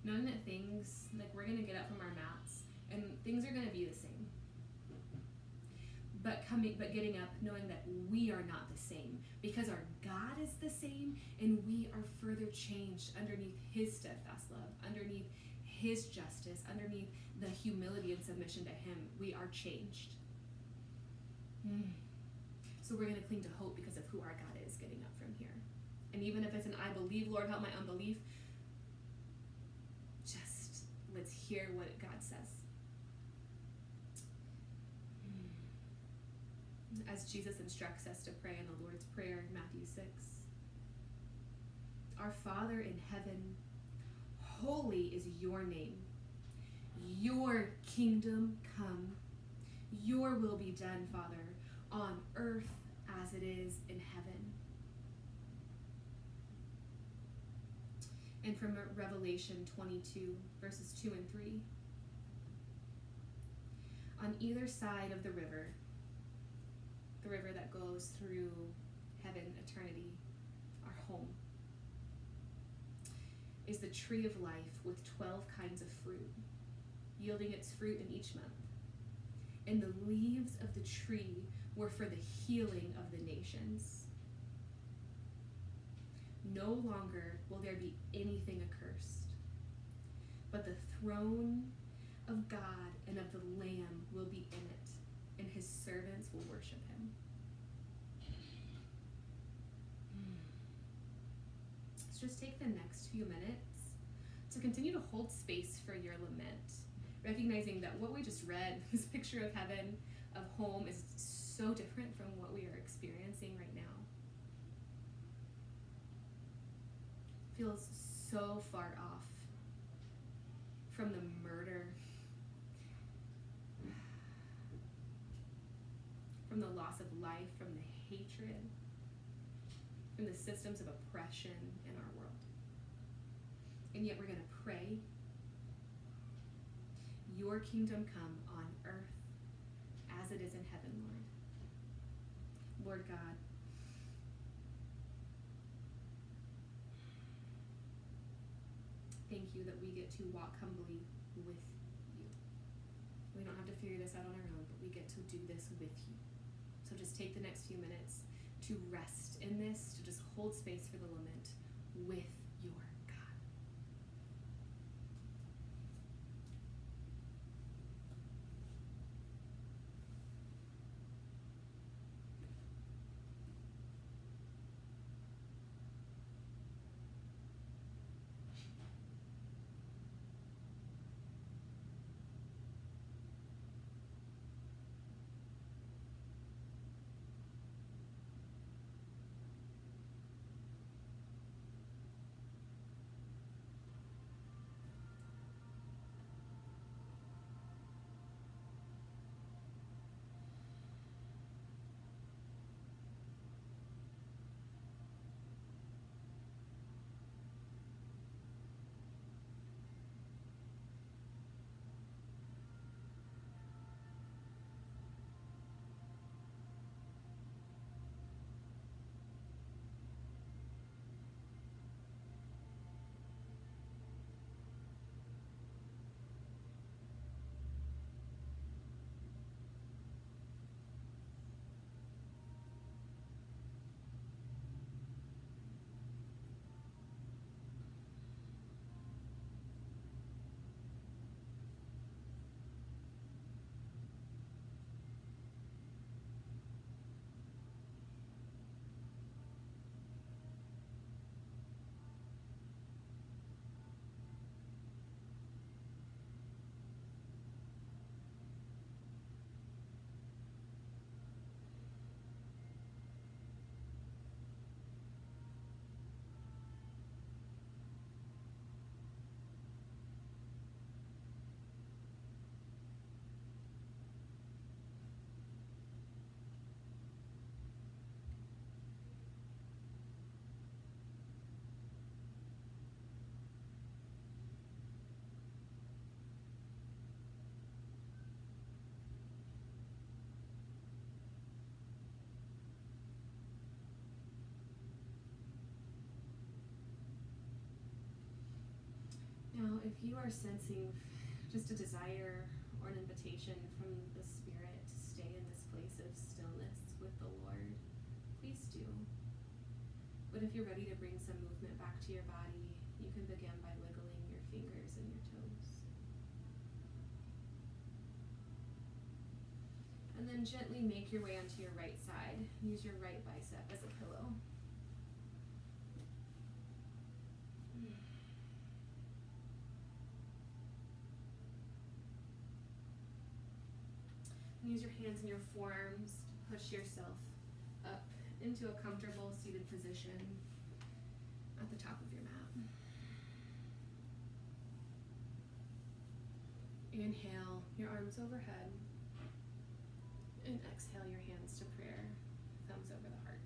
Speaker 1: Knowing that things, like we're going to get up from our mats and things are going to be the same. But getting up knowing that we are not the same, because our God is the same and we are further changed underneath his steadfast love, underneath his justice, underneath the humility and submission to him. We are changed. So we're going to cling to hope because of who our God is getting up from here. And even if it's an I believe, Lord, help my unbelief, just let's hear what God says. As Jesus instructs us to pray in the Lord's Prayer in Matthew 6. Our Father in heaven, holy is your name. Your kingdom come. Your will be done, Father, on earth as it is in heaven. And from Revelation 22, verses 2 and 3. On either side of the river that goes through heaven, eternity, our home, is the tree of life with 12 kinds of fruit, yielding its fruit in each month. And the leaves of the tree were for the healing of the nations. No longer will there be anything accursed, but the throne of God and of the Lamb will be in it, and his servants will worship him. So just take the next few minutes to continue to hold space for your lament, recognizing that what we just read, this picture of heaven, of home, is so different from what we are experiencing right now. Feels so far off from the murder, from the loss of life, from the hatred, from the systems of oppression in our world. And yet we're going to pray, your kingdom come on earth as it is in heaven, Lord. Lord God, thank you that we get to walk humbly with you. We don't have to figure this out on our own, but we get to do this with you. So just take the next few minutes to rest in this, to just hold space for the lament with your God. if you are sensing just a desire or an invitation from the Spirit to stay in this place of stillness with the Lord, please do. But if you're ready to bring some movement back to your body, you can begin by wiggling your fingers and your toes. And then gently make your way onto your right side. Use your right bicep as a pillow. Use your hands and your forearms to push yourself up into a comfortable seated position at the top of your mat. Inhale your arms overhead, and exhale your hands to prayer, thumbs over the heart.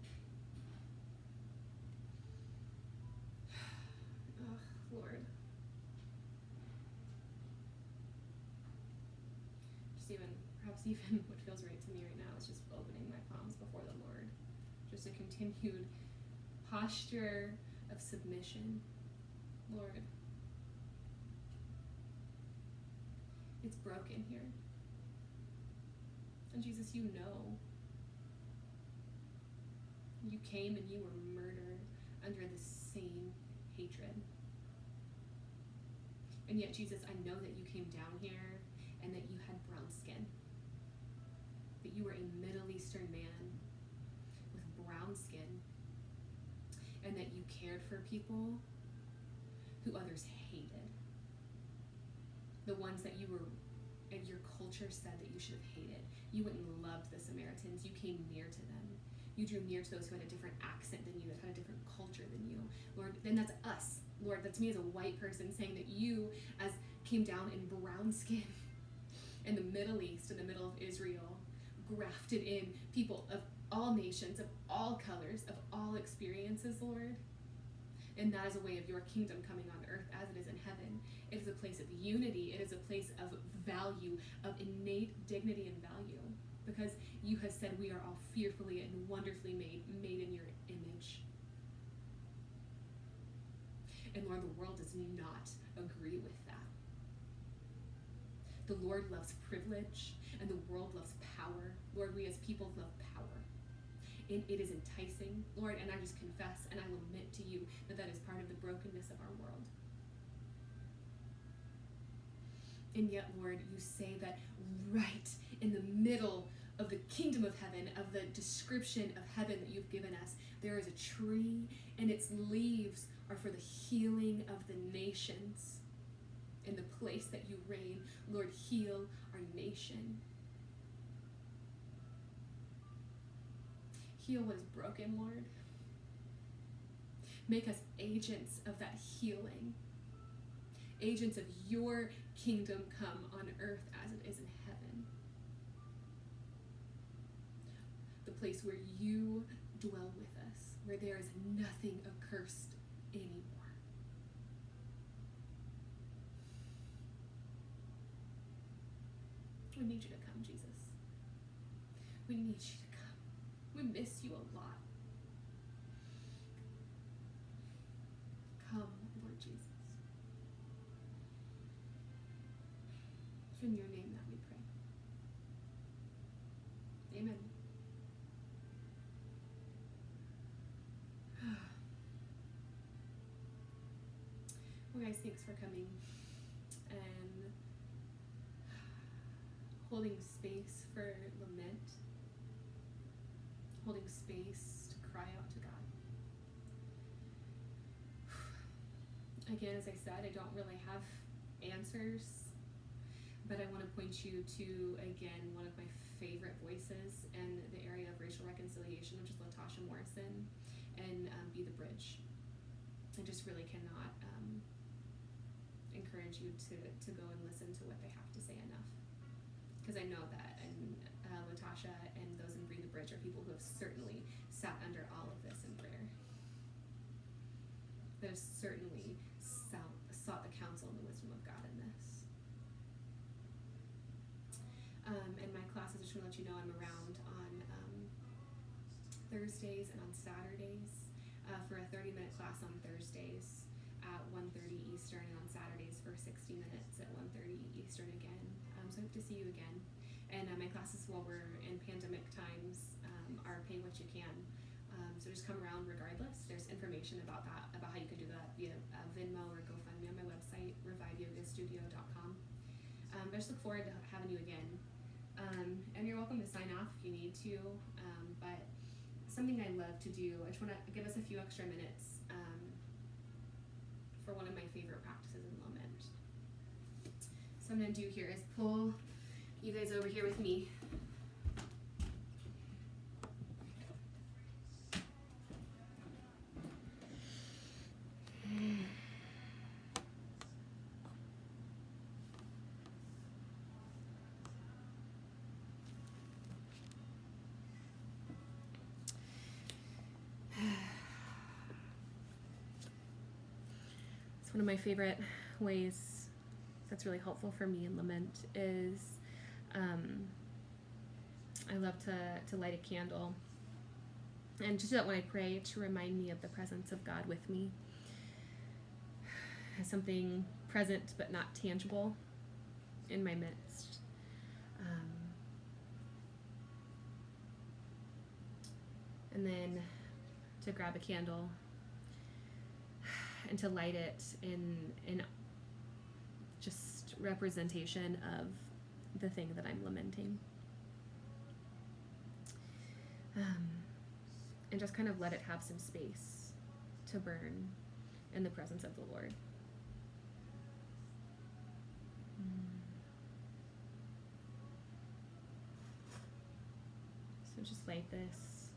Speaker 1: Oh, Lord. Perhaps even what feels right to me right now is just opening my palms before the Lord. Just a continued posture of submission. Lord, it's broken here. And Jesus, you know. You came and you were murdered under the same hatred. And yet, Jesus, I know that you came down here and that you had brown skin. That you were a Middle Eastern man with brown skin, and that you cared for people who others hated. The ones that your culture said that you should have hated. You went and loved the Samaritans. You came near to them. You drew near to those who had a different accent than you, that had a different culture than you. Lord, then that's us. Lord, that's me as a white person saying that you as came down in brown skin in the Middle East, in the middle of Israel, grafted in people of all nations, of all colors, of all experiences, Lord. And that is a way of your kingdom coming on earth as it is in heaven. It is a place of unity. It is a place of value, of innate dignity and value. Because you have said we are all fearfully and wonderfully made in your image. And Lord, the world does not agree with that. The Lord loves privilege, and the world loves power. Lord, we as people love power. And it is enticing, Lord, and I just confess and I lament to you that that is part of the brokenness of our world. And yet, Lord, you say that right in the middle of the kingdom of heaven, of the description of heaven that you've given us, there is a tree, and its leaves are for the healing of the nations. In the place that you reign, Lord, heal our nation. Heal what is broken, Lord. Make us agents of that healing. Agents of your kingdom come on earth as it is in heaven. The place where you dwell with us, where there is nothing accursed anymore. We need you to come, Jesus. We need you to come. We miss you a lot. Come, Lord Jesus. It's in your name that we pray. Amen. Well, guys, thanks for coming and holding space for lament, holding space to cry out to God. Again, as I said, I don't really have answers, but I want to point you to, again, one of my favorite voices in the area of racial reconciliation, which is Latasha Morrison, and Be the Bridge. I just really cannot encourage you to go and listen to what they have to say enough. Because I know that, and Latasha and those in Be the Bridge are people who have certainly sat under all of this in prayer. That have certainly sought the counsel and the wisdom of God in this. In my classes, I just want to let you know I'm around on Thursdays and on Saturdays for a 30-minute class on Thursdays. at 1:30 Eastern, and on Saturdays for 60 minutes at 1:30 Eastern again. So I hope to see you again. And my classes, while we're in pandemic times, are pay what you can. So just come around regardless. There's information about that, about how you can do that via Venmo or GoFundMe on my website, reviveyogastudio.com. But I just look forward to having you again. And you're welcome to sign off if you need to. But something I love to do, I just want to give us a few extra minutes for one of my favorite practices in lament. So what I'm going to do here is pull you guys over here with me. One of my favorite ways that's really helpful for me in lament is I love to light a candle, and just do that when I pray to remind me of the presence of God with me, as something present but not tangible in my midst. And then to grab a candle and to light it in just representation of the thing that I'm lamenting. And just kind of let it have some space to burn in the presence of the Lord. So just light this,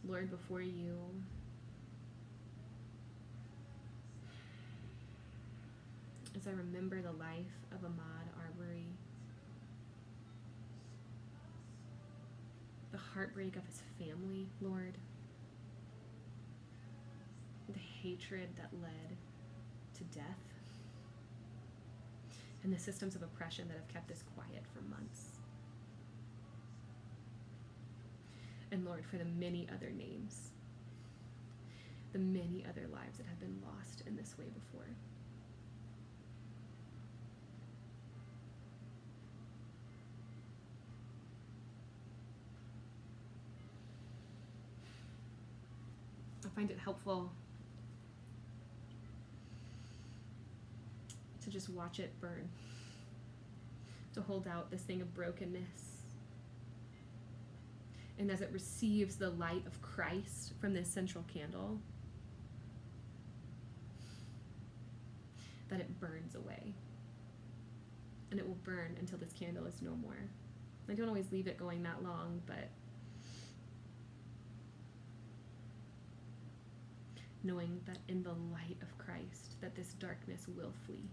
Speaker 1: Lord, before you. As I remember the life of Ahmaud Arbery, the heartbreak of his family, Lord, the hatred that led to death, and the systems of oppression that have kept this quiet for months. And Lord, for the many other names, the many other lives that have been lost in this way before. I find it helpful to just watch it burn, to hold out this thing of brokenness. And as it receives the light of Christ from this central candle, that it burns away. And it will burn until this candle is no more. I don't always leave it going that long, but knowing that in the light of Christ, that this darkness will flee.